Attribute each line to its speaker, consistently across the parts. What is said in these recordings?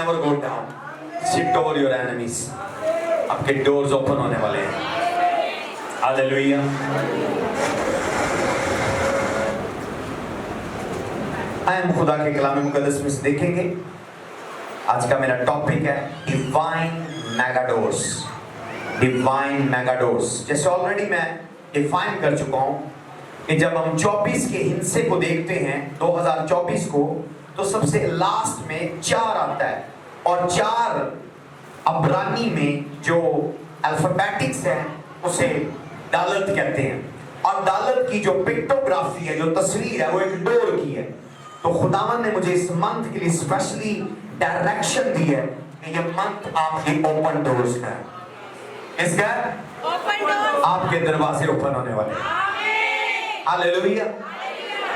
Speaker 1: never go down. Shift over your enemies. आपके doors open होने वाले हैं. Hallelujah. हम खुदा के कलाम मुकद्दस में से देखेंगे. आज का मेरा टॉपिक है डिवाइन मेगाडोर्स. डिवाइन मेगाडोर्स. जैसे ऑलरेडी मैं डिफाइन कर चुका हूं कि जब हम 24 के हिस्से को देखते हैं 2024 को, तो सबसे लास्ट में 4 आता है और 4 अब्रानी में जो अल्फाबेटिक्स है उसे दालत कहते हैं. और दालत की जो पिक्टोग्राफी है, जो तस्वीर है, वो एक डोर की है. तो खुदावन ने मुझे इस मंथ के लिए स्पेशली डायरेक्शन दी है कि ये मंथ आपके ओपन डोर्स का है. इसका आपके दरवाजे ओपन होने वाले हैं. हालेलुया.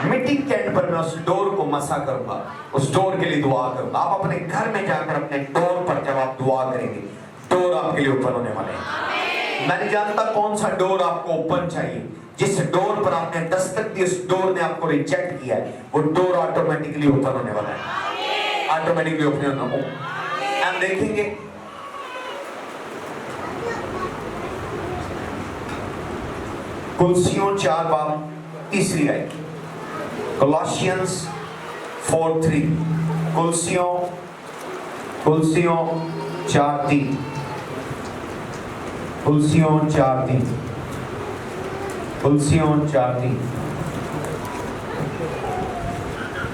Speaker 1: मीटिंग के एंड पर मैं उस डोर को मसा करूंगा, उस डोर के लिए दुआ करूंगा. आप अपने घर में जाकर अपने डोर पर जब आप दुआ करेंगे, डोर आपके लिए ओपन होने वाले हैं. मैं नहीं जानता कौन सा डोर आपको ओपन चाहिए. जिस डोर पर आपने दस्तक दी, उस डोर ने आपको रिजेक्ट किया है, वो डोर ऑटोमेटिकली ओपन होने वाला है. ऑटोमेटिकली ओपन होना हो. हम देखेंगे कुलसियों 4 बाब 3 आयत. Colossians 4:3. कुलसियों 4:3. कुलसियों 4:3. कुलसियों 4:3.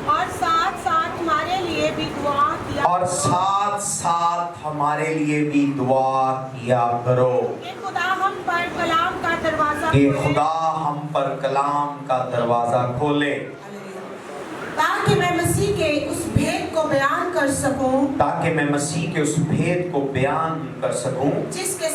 Speaker 2: और साथ साथ हमारे लिए भी दुआ किया.
Speaker 1: और साथ साथ हमारे लिए भी दुआ किया करो.
Speaker 2: कि खुदा हम पर कलाम का दरवाजा
Speaker 1: कि खुदा हम पर कलाम का दरवाजा खोले,
Speaker 2: ताकि मैं मसीह के उस भेद को बयान कर सकूं.
Speaker 1: ताकि मैं मसीह के उस भेद को बयान कर सकूं
Speaker 2: जिसके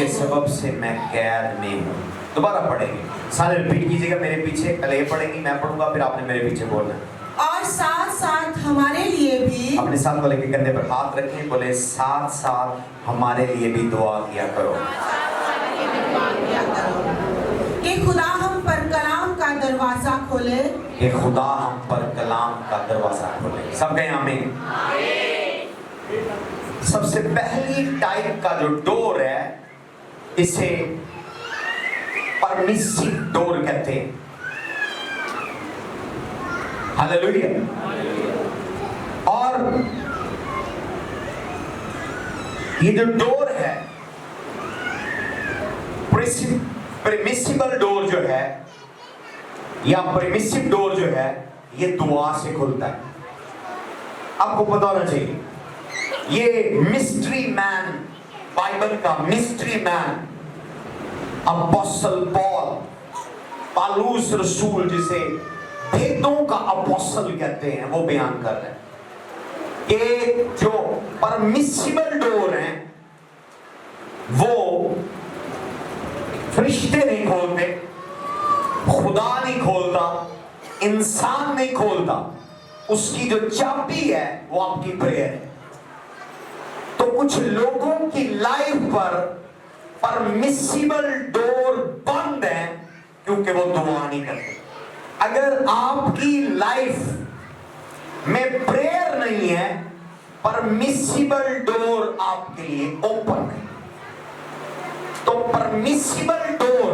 Speaker 2: सबब से
Speaker 1: मैं कैद में हूं. दोबारा पढ़ेंगे, सारे रिपीट कीजिएगा मेरे पीछे. पहले ये पढ़ेंगी, मैं पढ़ूंगा, फिर आपने मेरे पीछे बोलना.
Speaker 2: और साथ साथ हमारे लिए भी.
Speaker 1: अपने साथ वाले के कंधे पर हाथ रखें, बोले साथ साथ हमारे लिए भी दुआ किया करो.
Speaker 2: कि खुदा हम पर कलाम का दरवाजा खोले.
Speaker 1: कि खुदा हम पर कलाम का दरवाजा खोले. सब कहें आमीन. सबसे पहली टाइप का जो डोर है, इसे परमिसिव डोर कहते हैं. हालेलुया. और ये जो डोर है, परमिसिबल डोर जो है, या परमिसिव डोर जो है, ये दुआ से खुलता है. आपको पता होना चाहिए, ये मिस्ट्री मैन, बाइबल का mystery man apostle Paul, Paulus रसूल, जिसे भेदों का अपोस्टल कहते हैं, वो बयान कर रहे हैं कि जो परमिसिबल डोर हैं, वो फरिश्ते नहीं खोलते, खुदा नहीं खोलता, इंसान नहीं खोलता. उसकी जो चाबी है वो आपकी प्रेयर है. तो कुछ लोगों की लाइफ पर परमिसिबल डोर बंद है क्योंकि वो दुआ नहीं करते. अगर आपकी लाइफ में प्रेयर नहीं है, परमिसिबल डोर आपके लिए ओपन है. तो परमिसिबल डोर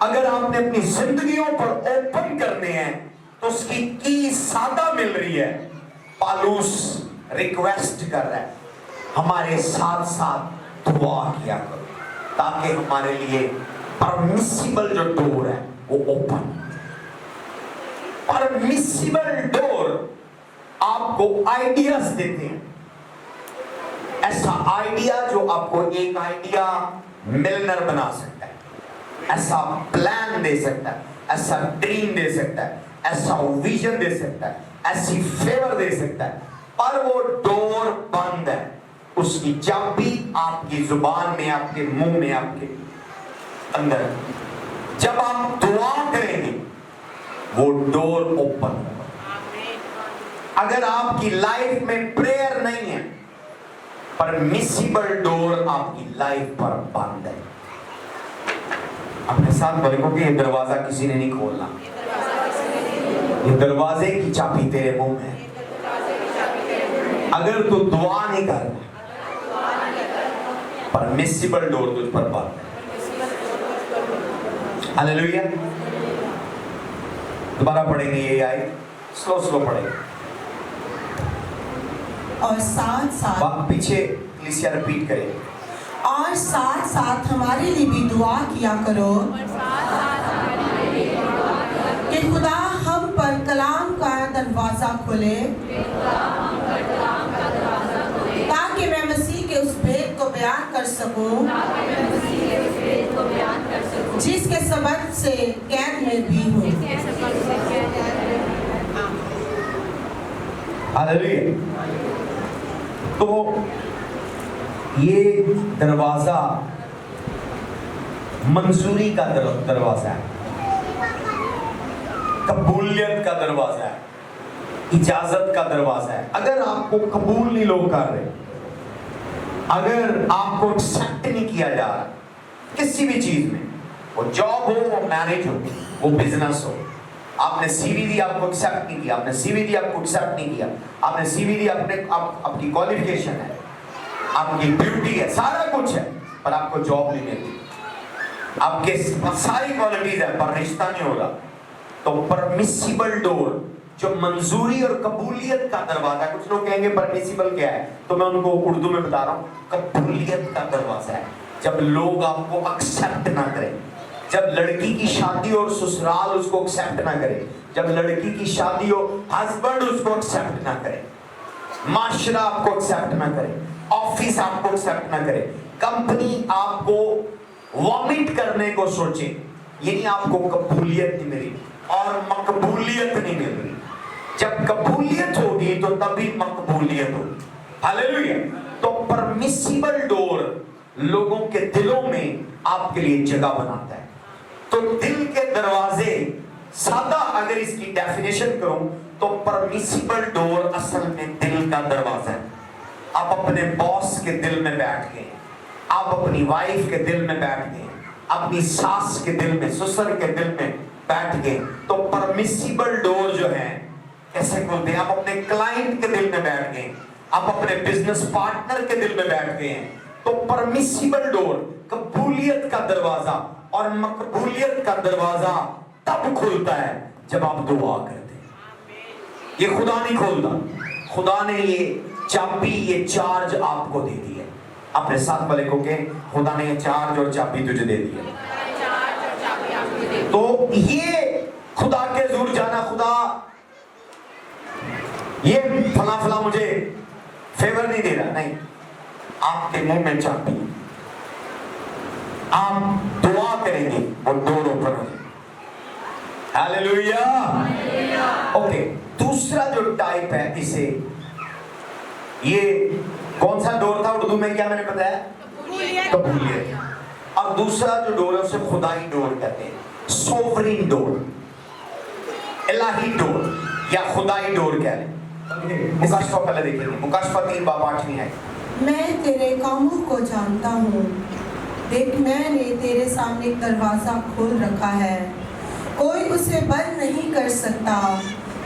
Speaker 1: अगर आपने अपनी जिंदगियों पर ओपन करने हैं, तो उसकी की सादा मिल रही है. पालूस रिक्वेस्ट कर रहा है, हमारे साथ साथ दुआ किया करो, ताकि हमारे लिए परमिसिबल जो डोर है वो ओपन. परमिसिबल डोर आपको आइडियाज देते हैं. ऐसा आइडिया जो आपको एक आइडिया मिलनर बना सकता है, ऐसा प्लान दे सकता है, ऐसा ड्रीम दे सकता है, ऐसा विजन दे सकता है, ऐसी फेवर दे सकता है. पर वो डोर बंद है. उसकी चाबी आपकी जुबान में, आपके मुंह में, आपके अंदर. जब आप दुआ करेंगे वो डोर ओपन होगा. अगर आपकी लाइफ में प्रेयर नहीं है, परमिसिबल डोर आपकी लाइफ पर बंद है. अपने साथ बोलो कि ये दरवाजा किसी ने नहीं खोलना. ये दरवाजे की चाबी तेरे मुंह में है. अगर तू दुआ नहीं कर रहा, परमिसिबल डोर तुझ पर बंद है। हालेलुया। दोबारा पढ़ेंगे ये आयत, स्लो स्लो पढ़ेंगे।
Speaker 2: और साथ साथ
Speaker 1: पीछे कलीसिया रिपीट करें।
Speaker 2: और साथ साथ हमारे लिए भी दुआ किया करो कि खुदा हम पर कलाम का दरवाजा खोले, ताकि मैं मसीह के उस भेद को बयान कर सकूं जिसके सबब से कैद में भी हूँ।
Speaker 1: हालेलुया। तो ये दरवाजा मंजूरी का दरवाजा है, कबूलियत का दरवाजा है, इजाजत का दरवाजा है। अगर आपको कबूल नहीं लोग कर रहे, अगर आपको एक्सेप्ट नहीं किया जा रहा किसी भी चीज में, वो जॉब हो, वो मैरिज हो, वो बिजनेस हो, आपने सीवी दी, आपको एक्सेप्ट नहीं किया, आपने सीवी दी, आपको एक्सेप्ट नहीं किया, आपने सीवी दी, आपकी क्वालिफिकेशन है, आपकी ब्यूटी है, सारा कुछ है, पर आपको जॉब नहीं मिलती, आपके सारी क्वालिटीज है पर रिश्ता नहीं हो रहा, तो परमिसिबल डोर, जो मंजूरी और कबूलियत का दरवाजा, कुछ लोग कहेंगे परमिसिबल क्या है, तो मैं उनको उर्दू में बता रहा हूँ, कबूलियत का दरवाजा है। जब लोग आपको एक्सेप्ट ना करें, जब लड़की की शादी और ससुराल उसको एक्सेप्ट ना करे, जब लड़की की शादी हो, हस्बैंड उसको एक्सेप्ट ना करे, माशरा आपको एक्सेप्ट ना करे, ऑफिस आपको एक्सेप्ट ना करे, कंपनी आपको वॉमिट करने को सोचे, यानी आपको कबूलियत नहीं मिली और मकबूलियत नहीं मिल रही। जब कबूलियत होगी तो तभी मकबूलियत होगी। हालेलुया। तो परमिसिबल डोर लोगों के दिलों में आपके लिए जगह बनाता है। तो दिल के दरवाजे, सादा अगर इसकी डेफिनेशन करूं तो परमिसिबल डोर असल में दिल का दरवाजा है। आप अपने बॉस के दिल में बैठ गए, आप अपनी वाइफ के दिल में बैठ गए, अपनी सास के दिल में, ससुर के दिल में बैठ गए, तो परमिसिबल डोर जो है कैसे खोलते हैं? आप अपने क्लाइंट के दिल में बैठ गए, आप अपने बिजनेस पार्टनर के दिल में बैठ गए हैं। तो परमिसिबल डोर, कबूलियत का दरवाजा और मकबूलियत का दरवाजा तब खुलता है जब आप दुआ करते हैं। ये खुदा नहीं खोलता, खुदा ने ये चाबी, ये चार्ज आपको दे दी है। अपने साथ वाले को कहें, खुदा ने ये चार्ज और चाबी तुझे दे दी है। तो ये खुदा के हजूर जाना, खुदा ये फला फला मुझे फेवर नहीं दे रहा, नहीं, आपके मुंह में चाबी, आप दुआ करेंगे वो डोर ओपन हो जाएगी। हालेलुया। ओके, दूसरा जो टाइप है, इसे, ये कौन सा डोर था उर्दू में, क्या मैंने बताया? कबूलियत। और दूसरा जो डोर है उसे खुदाई डोर कहते हैं, सोवरीन डोर, इलाही डोर या खुदाई डोर कह लें। मुकाशफा पहले देखेंगे, मुकाशफा 3:8 है।
Speaker 2: मैं तेरे कामों को जानता हूँ, देख मैंने तेरे सामने एक दरवाजा खोल रखा है, कोई उसे बंद नहीं कर सकता,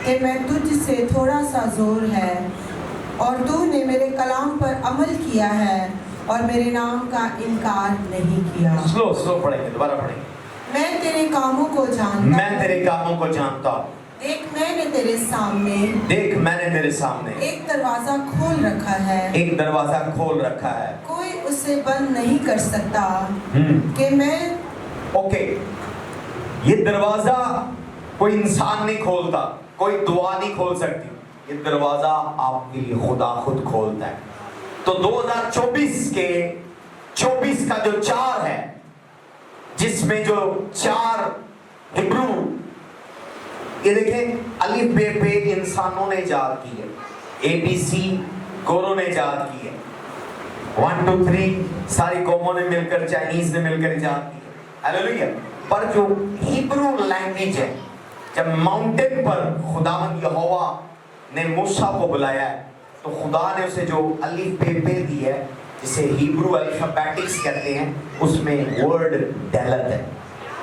Speaker 2: कि मैं तुझसे थोड़ा सा जोर है और तूने मेरे कलाम पर अमल किया है और मेरे नाम का इनकार नहीं किया।
Speaker 1: स्लो स्लो पढ़ेंगे, दोबारा पढ़ेंगे।
Speaker 2: मैं तेरे कामों को जानता,
Speaker 1: मैं तेरे कामों को जानता हूँ,
Speaker 2: देख मैंने तेरे सामने,
Speaker 1: देख मैंने तेरे सामने
Speaker 2: एक दरवाजा खोल रखा है,
Speaker 1: एक दरवाजा खोल रखा है,
Speaker 2: कोई उसे बंद नहीं कर सकता, कि मैं।
Speaker 1: ओके, ये दरवाजा कोई इंसान नहीं खोलता, कोई दुआ नहीं खोल सकती, ये दरवाजा आपके लिए खुदा खुद खोलता है। तो 2024 के 24 का जो 4 है, जिसमें जो 4 हिब्रू, ये देखें, अलिफ बे पे इंसानों ने इजाद की है, ABC गोरों ने इजाद की है, 1 2 3 सारी कौमों ने मिलकर, चाइनीज ने मिलकर इजाद की है। हालेलुया। पर जो हिब्रू लैंग्वेज है, जब माउंटेन पर खुदावंद यहोवा ने मूसा को बुलाया है, तो खुदा ने उसे जो अलिफ बे पे दी है, जिसे हिब्रू अल्फाबेटिक्स कहते हैं, उसमें वर्ड डेलत है,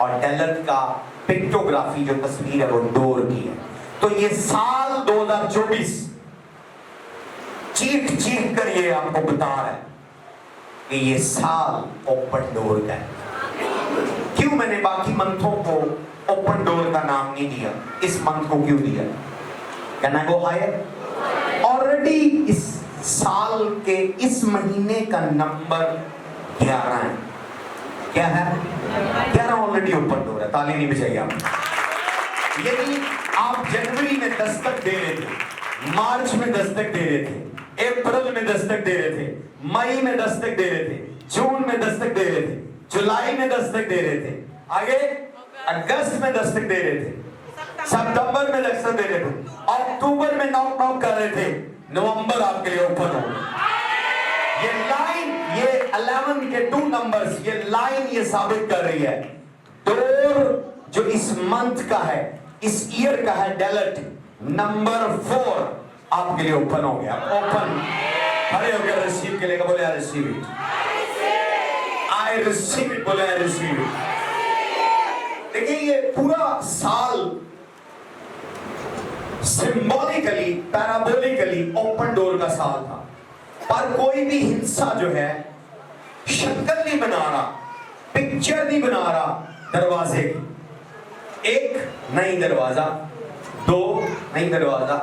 Speaker 1: और डेलत का पिक्टोग्राफी जो तस्वीर है वो डोर की है। तो ये साल 2024 चीख चीख कर ये आपको बता रहा है कि ये साल ओपन डोर का है। क्यों मैंने बाकी मंथों को ओपन डोर का नाम नहीं दिया, इस मंथ को क्यों दिया? Can I go higher? Already इस साल के इस महीने का नंबर 11 है। क्या है? 11 ऑलरेडी ओपन डोर है। ताली नहीं बजाइए आप। यदि आप जनवरी में दस्तक दे रहे थे, मार्च में दस्तक दे रहे थे, अप्रैल में दस्तक दे रहे थे, मई में दस्तक दे रहे थे, जून में दस्तक दे रहे थे, जुलाई में दस्तक दे रहे थे, आगे अगस्त में दस्तक दे रहे थे, सितंबर में दस्तक दे रहे थे, अक्टूबर में नॉक नॉक कर रहे थे, नवंबर आपके लिए ओपन हो। ये लाइन, ये 11 के 2 नंबर्स, ये लाइन ये साबित कर रही है डोर जो इस मंथ का है, इस ईयर का है, डेलट नंबर 4 आपके लिए ओपन हो गया। ओपन खड़े होकर रिसीव के लिए बोले I receive it, I receive it, बोले आई रिसीव इट। देखिए ये पूरा साल सिंबॉलिकली, पैराबोलिकली ओपन डोर का साल था, पर कोई भी हिंसा जो है शक्ल नहीं बना रहा, पिक्चर नहीं बना रहा दरवाजे की। 1 नई दरवाजा, 2 नई दरवाजा,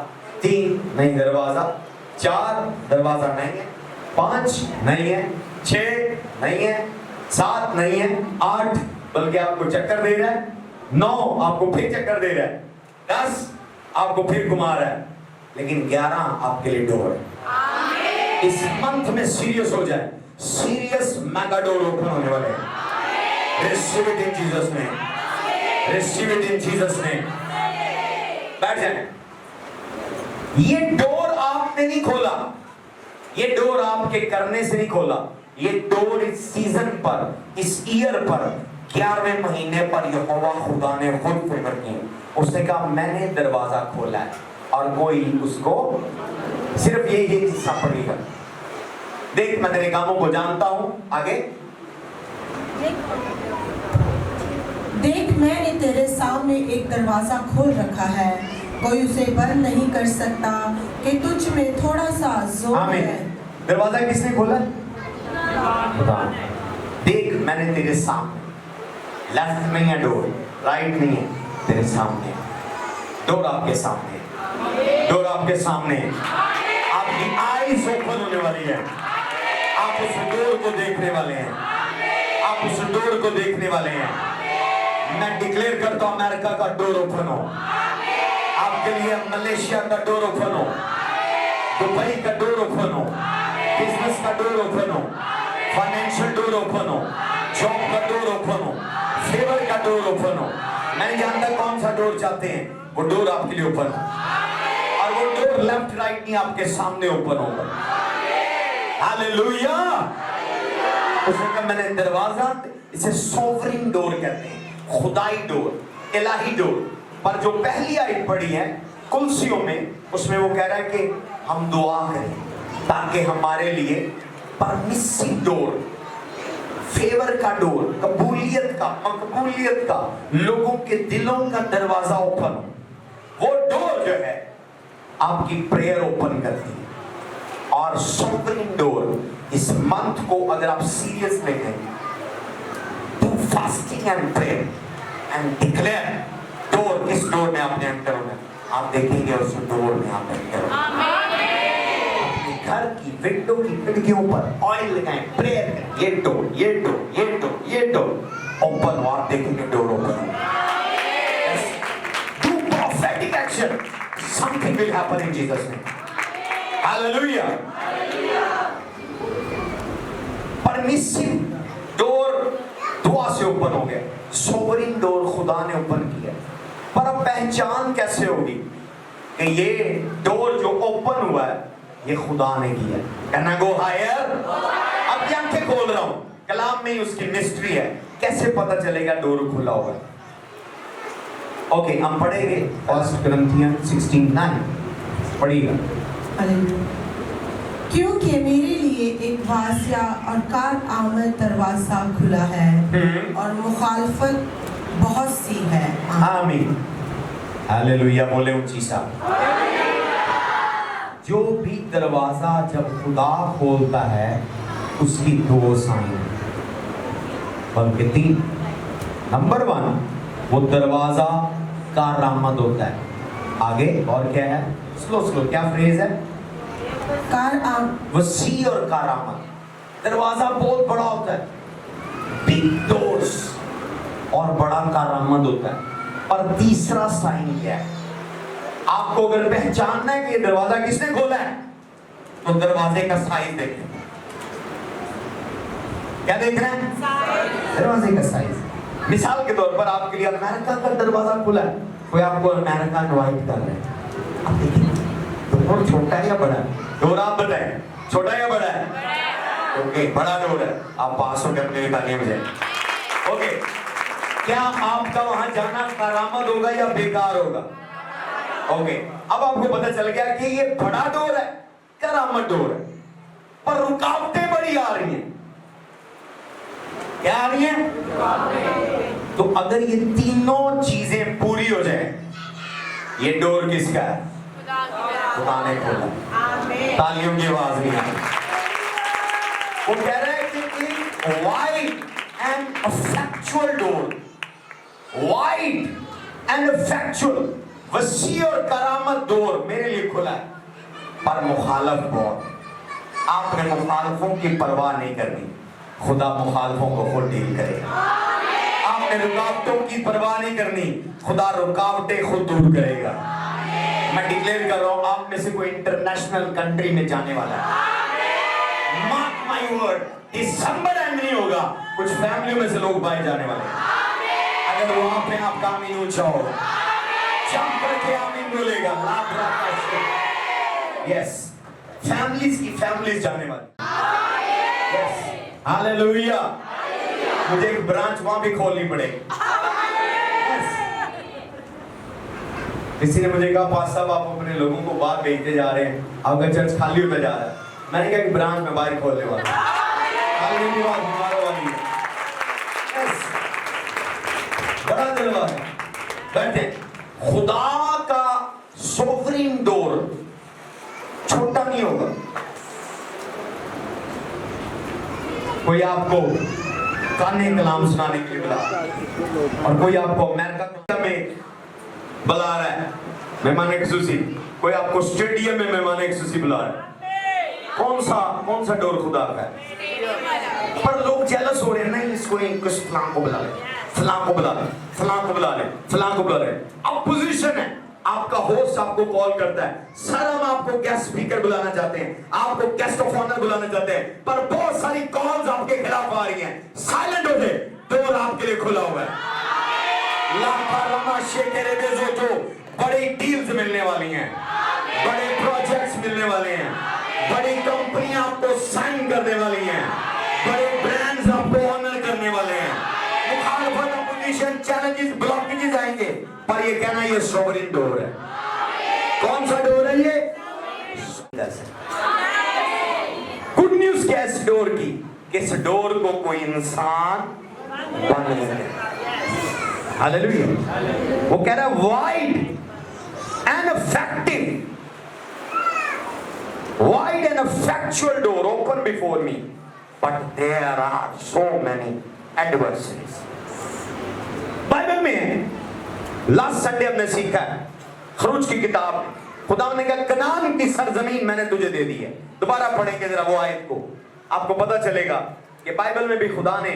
Speaker 1: 3 नई दरवाजा, 4 दरवाजा नहीं है, 5 नहीं है, 6 नहीं है, 7 नहीं है, 8 बल्कि आपको चक्कर दे रहा है, 9 आपको फिर चक्कर दे रहा है, 10 आपको फिर घुमा रहा है, लेकिन 11 आपके लिए डोर है। इस मंथ में सीरियस हो जाए, सीरियस मेगा डोर ओपन होने वाले हैं। Receive it in Jesus name, receive it in Jesus name. बैठ जाए। ये डोर आपने नहीं खोला, ये डोर आपके करने से नहीं खोला, ये डोर इस सीजन पर, इस ईयर पर, 11वें महीने पर यहोवा खुदा ने खुद फेवर की। उसने कहा मैंने दरवाजा खोला है और कोई उसको सिर्फ ये हिस्सा पड़ेगा। देख मैं तेरे कामों को जानता हूं। आगे
Speaker 2: देख मैंने तेरे सामने एक दरवाजा खोल रखा है, कोई उसे बंद नहीं कर सकता कि तुझ में थोड़ा सा जोर है।
Speaker 1: दरवाजा किसने खोला? खुदा। देख मैंने तेरे सामने, लेफ्ट नहीं है डोर, राइट नहीं है, तेरे सामने डोर, आपके सामने डोर, आपके सामने। आपकी आईज ओपन होने वाली है, आप उस डोर को देखने वाले हैं, आप उस डोर को देखने वाले हैं। मैं डिक्लेयर करता हूं अमेरिका का डोर ओपन हो आपके लिए, मलेशिया का डोर ओपन हो, दुबई का डोर ओपन हो, बिजनेस का डोर ओपन हो, फाइनेंशियल डोर ओपन हो, जॉब का डोर ओपन हो, फेवर का डोर ओपन हो। मैं नहीं जानता कौन सा डोर चाहते हैं, वो डोर आपके लिए ओपन हो, और वो डोर लेफ्ट राइट नहीं आपके सामने ओपन होगा। हालेलुया। उसने कहा मैंने दरवाजा, इसे सोवरिन डोर कहते हैं, खुदाई डोर, इलाही डोर। पर जो पहली आयत पढ़ी है कुलसियों में, उसमें वो कह रहा है कि हम दुआ करें ताकि हमारे लिए परमिसिव डोर, फेवर का डोर, कबूलियत का, मकबूलियत का, लोगों के दिलों का दरवाजा ओपन हो। वो डोर जो है आपकी प्रेयर ओपन करती है। और सोवरिन डोर इस मंथ को अगर आप सीरियस लेंगे, do fasting and prayer and declare door, इस डोर में आपने एंटर होना, आप देखेंगे उस डोर में आप एंटर होना। अपने घर की विंडो की खिड़कियों पर ऑयल लगाएं, प्रेयर करें, ये डोर, ये डोर, ये डोर, ये डोर ओपन हो, आप देखेंगे डोर ओपन हो। Do prophetic action, something will happen in Jesus name. Hallelujah. Permissive door दुआ से ओपन हो गया, सोवरिन डोर खुदा ने ओपन किया। पर अब पहचान कैसे होगी कि ये डोर जो ओपन हुआ है ये खुदा ने किया? Can I go higher? अब की आंखें खोल रहा हूं, कलाम में ही उसकी मिस्ट्री है, कैसे पता चलेगा डोर खुला होगा। ओके, हम पढ़ेंगे 1 Corinthians 16:9, पढ़िएगा।
Speaker 2: क्योंकि मेरे लिए एक वासिया और कार आमद दरवाजा खुला है और मुखालफत बहुत सी है। आमीन।
Speaker 1: हालेलुया। बोले ऊंची सा। जो भी दरवाजा जब खुदा खोलता है उसकी दो साइन, बल्कि तीन। नंबर 1, वो दरवाजा कारआमद होता है। आगे और क्या है? स्लो क्या फ्रेज है? वसी और कारआमद। दरवाजा बहुत बड़ा होता है, बिग डोर्स, और बड़ा कारआमद होता है। और तीसरा साइन क्या है? आपको अगर पहचानना है कि ये दरवाजा किसने खोला है, तो दरवाजे का साइज देखें। क्या देख रहे हैं? दरवाजे का साइज। मिसाल के तौर पर आपके लिए अमेरिका का दरवाजा खुला है, कोई आपको अमेरिका इनवाइट कर रहे हैं, आप देखिए डोर छोटा है या बड़ा है? डोर आप बताएं, छोटा या बड़ा है? ओके, बड़ा डोर है। आप पास हो करने निकालिए मुझे। ओके, क्या आपका वहां जाना करामत होगा या बेकार होगा? ओके, अब आपको पता चल गया कि ये बड़ा डोर है, करामत डोर है, पर रुकावटें बड़ी आ रही हैं। क्या आ रही हैं? तो अगर ये तीनों चीजें पूरी हो जाए, ये डोर किसका है? खुदा ने खोला। तालियों की आवाज नहीं आ रही। वो कह रहा है कि wide and effectual door, wide and effectual, वसी और करामत डोर मेरे लिए खुला है, पर मुखालफ बहुत। आपने मुखालफों की परवाह नहीं करनी, खुदा मुखालफों को खुद डील करेगा। आपने रुकावटों की परवाह नहीं करनी, खुदा रुकावटें खुद दूर करेगा। मैं डिक्लेयर कर रहा हूं, आप में से कोई इंटरनेशनल कंट्री में जाने वाला है। Mark my word, December and नहीं होगा, कुछ फैमिलियों में से लोग बाहर जाने वाले हैं। अगर वहां पे आपका आमीन ऊंचा हो, जंप करके आमीन बोलेगा। यस, फैमिलीज की फैमिलीज जाने वाली। Yes, hallelujah. मुझे एक ब्रांच वहां भी खोलनी पड़ेगी। किसी ने मुझे कहा, पास साहब आप अपने लोगों को बाहर भेजते जा रहे हैं, आपका चर्च खाली होता जा रहा है। मैंने कहा कि ब्रांच में बाहर खोलने वाला है। बड़ा दरवाजा। बैठे, खुदा का सोवरेन डोर छोटा नहीं होगा। कोई आपको काने कलाम सुनाने के लिए बुला, और कोई आपको अमेरिका में बुला रहा है मेहमान खुसूसी, कोई आपको स्टेडियम में मेहमान खुसूसी बुला रहा है। कौन सा डोर खुदा का है? पर लोग जेलस हो रहे हैं, नहीं इसको कुछ फलां को बुला ले, फलां को बुला ले, फलां को बुला ले, फलां को बुला ले। अब पोजीशन है, आपका होस्ट आपको कॉल करता है, सर हम आपको गेस्ट स्पीकर बुलाना चाहते हैं, आपको गेस्ट ऑफ ऑनर बुलाना चाहते हैं, पर बहुत सारी कॉल्स आपके खिलाफ आ रही हैं। साइलेंट हो जाए, डोर आपके लिए खुला हुआ है। बड़ी डील्स मिलने वाली हैं, बड़े प्रोजेक्ट्स मिलने वाले हैं, बड़ी कंपनियां आपको साइन करने वाली हैं, बड़े ब्रांड्स आपको ऑनर करने वाले हैं। मुखालफत, अपोजिशन, चैलेंजेस, ब्लॉकेजेस आएंगे, पर ये कहना ये सोवरेन डोर है। कौन सा डोर है ये? गुड न्यूज क्या है इस डोर की? कि इस डोर को कोई इंसान बंद नहीं करेगा। हालेलुया। वो कह रहा है wide and effective, wide and effectual door open before me, but there are so many adversaries. Bible में लास्ट संडे हमने सीखा है, खरूज की किताब, खुदा ने कहा कनान की सरजमीन मैंने तुझे दे दी है। दोबारा पढ़ेंगे जरा वो आयत को, आपको पता चलेगा कि बाइबल में भी खुदा ने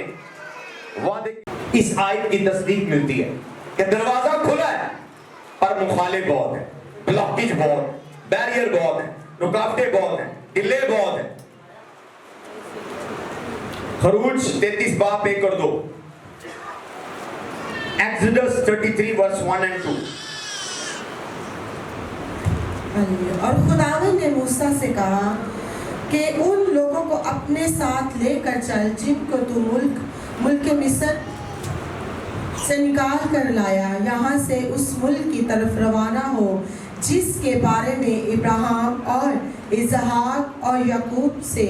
Speaker 1: वादे, इस आयत की तस्दीक मिलती है कि दरवाजा खुला है, पर मुखालिफ बहुत है, ब्लॉकेज बहुत, बैरियर बहुत है, रुकावटें बहुत हैं, डिले बहुत है। खरूज 33 बाप 1 और 2, एक्सोडस 33 वर्स 1 and 2।
Speaker 2: और खुदावंद ने मूसा से कहा कि उन लोगों को अपने साथ लेकर चल जिनको तू मुल्क मिस्र से निकाल कर लाया, यहाँ से उस मुल्क की तरफ रवाना हो जिसके बारे में इब्राहिम और इसहाक और याकूब से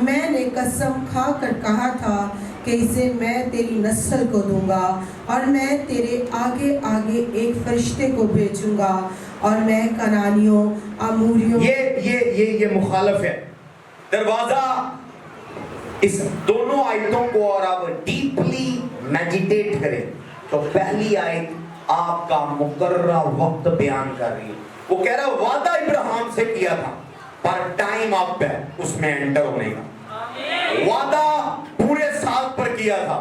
Speaker 2: मैंने कसम खाकर कहा था कि इसे मैं तेरी नस्ल को दूंगा, और मैं तेरे आगे आगे एक फरिश्ते को भेजूंगा और मैं कनानियों, अमूरियों।
Speaker 1: ये मुखालफ है। दरवाजा, इस दोनों आयतों को और आप डीपली मेडिटेट करें तो पहली आयत आपका मुकर्ररा वक्त बयान कर रही है। वो कह रहा वादा इब्राहिम से किया था पर टाइम अप है उसमें एंटर होने का। वादा पूरे साल पर किया था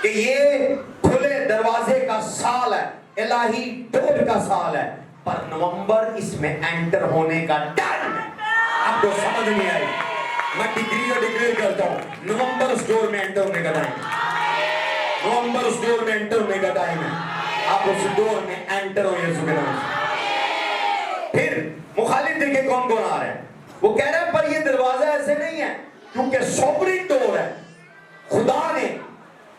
Speaker 1: कि ये खुले दरवाजे का साल है, इलाही डोर का साल है, पर नवंबर इसमें एंटर होने का टाइम है। आपको समझ नहीं आई? मैं डिक्लेयर करता हूं, नवंबर उस डोर में एंटर होने का टाइम है। नवंबर उस डोर में एंटर होने का टाइम है। आप उस डोर में एंटर हो यीशु के नाम से। फिर मुखालिफ देखे कौन कौन आ रहा है। वो कह रहा है पर ये दरवाजा ऐसे नहीं है क्योंकि सोवरेन डोर है। खुदा ने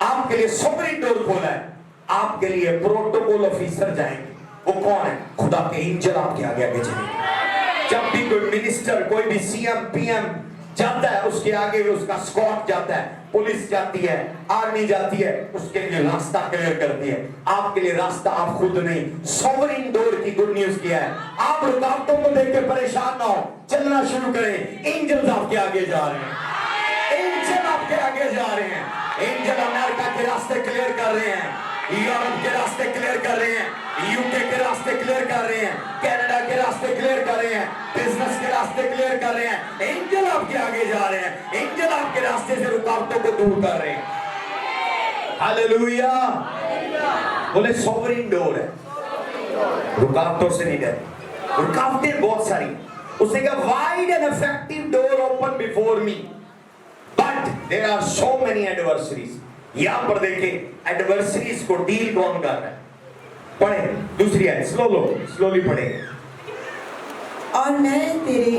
Speaker 1: आपके लिए सोवरेन डोर खोला है। आपके लिए प्रोटोकॉल ऑफिसर जाएंगे। वो कौन है? खुदा के एंजल आपके आगे आगे चलेंगे। जब भी कोई मिनिस्टर, कोई भी सीएम पीएम जाता है, उसके आगे उसका स्क्वाड जाता है, पुलिस जाती है, आर्मी जाती है, उसके लिए रास्ता क्लियर करती है। आपके लिए रास्ता आप खुद नहीं, सोवरेन डोर की गुड न्यूज किया है। आप रुकावटों को देख के परेशान ना हो, चलना शुरू करें। एंजल्स आपके आगे जा रहे हैं। एंजल आपके आगे जा रहे हैं। एंजल अमेरिका के रास्ते क्लियर कर रहे हैं, यूरोप के रास्ते क्लियर कर रहे हैं, यूके के रास्ते क्लियर कर रहे हैं, कनाडा के रास्ते क्लियर कर रहे हैं, बिजनेस के रास्ते क्लियर कर रहे हैं। एंजल आपके आगे जा रहे हैं। एंजल आपके रास्ते से रुकावटों को दूर कर रहे हैं। हालेलुया। बोले सोवरेन डोर है, रुकावटों से नहीं डरे। रुकावटें बहुत सारी। उसने कहा wide and effective door open before me but there are so many adversaries. यहां पर देखें एडवर्सरीज को डील कौन कर रहा है। पढ़े दूसरी आयत, स्लोली पढ़ेंगे।
Speaker 2: और मैं तेरे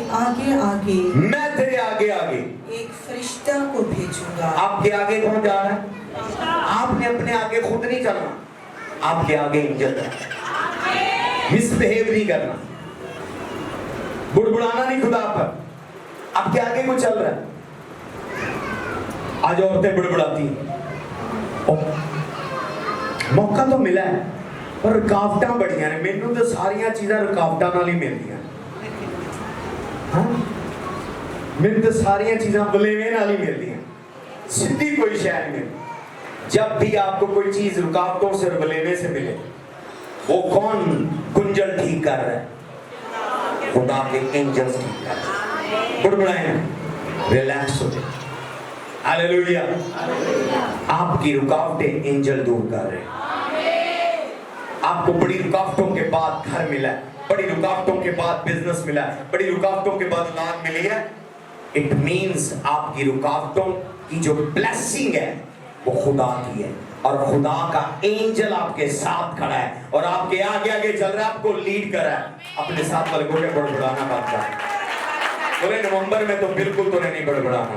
Speaker 2: आगे आगे एक फरिश्ता को भेजूंगा।
Speaker 1: आपके आगे कौन जा रहा है? आपने अपने आगे खुद नहीं चलना, आपके आगे एंजल है। मिसबिहेव नहीं करना, बुड़बुड़ाना नहीं खुदा पर। आपके आगे को चल रहा है। आज औरतें बुड़बुड़ाती हैं, मौका तो मिला है पर रुकावटां बड़ियां ने। मैनू तो सारिया चीज़ां रुकावटां नाल ही मिलदियां। हाँ, मैनू तो सारिया चीज़ां वलेवे नाल ही मिलदियां, सीधी कोई शय नहीं मिलती। जब भी आपको कोई चीज़ रुकावटों से और वलेवे से मिले, वो कौन गुंजल ठीक कर रहा है? खुदा के एंजल्स ठीक कर रहे हैं। बुड़बुड़ाए ना, रिलैक्स हो जाए। हालेलुया। आपकी रुकावटें एंजल दूर कर रहे हैं। आपको बड़ी रुकावटों के बाद घर मिला है, बड़ी रुकावटों के बाद बिजनेस मिला है, बड़ी रुकावटों के बाद औलाद मिली है। इट मींस आपकी रुकावटों की जो ब्लेसिंग है वो खुदा की है, और खुदा का एंजल आपके साथ खड़ा है और आपके आगे आगे चल रहा है, आपको लीड कर रहा है। अपने साथ वाले को बड़बड़ाना बात कर। बोले नवंबर में तो बिल्कुल तो नहीं बड़बड़ाना,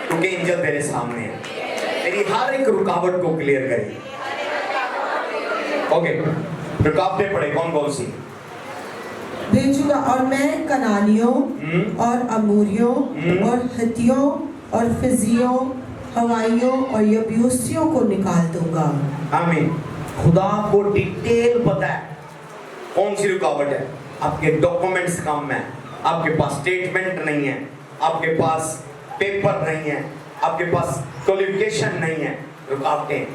Speaker 1: क्योंकि एंजल तेरे सामने है। तेरी हर एक रुकावट को क्लियर करेगी। ओके, रुकावटें पड़े कौन कौन सी?
Speaker 2: भेजूंगा और मैं कनानियों और अमूरियों और हथियों और फिजियों, हवाइयों और यबूसियों को निकाल दूंगा।
Speaker 1: आमीन। खुदा को डिटेल पता है कौन सी रुकावट है। आपके डॉक्यूमेंट्स कम है, आपके पास स्टेटमेंट नहीं है, आपके पास पेपर नहीं है, आपके पास क्वालिफिकेशन नहीं है, रुकावटें।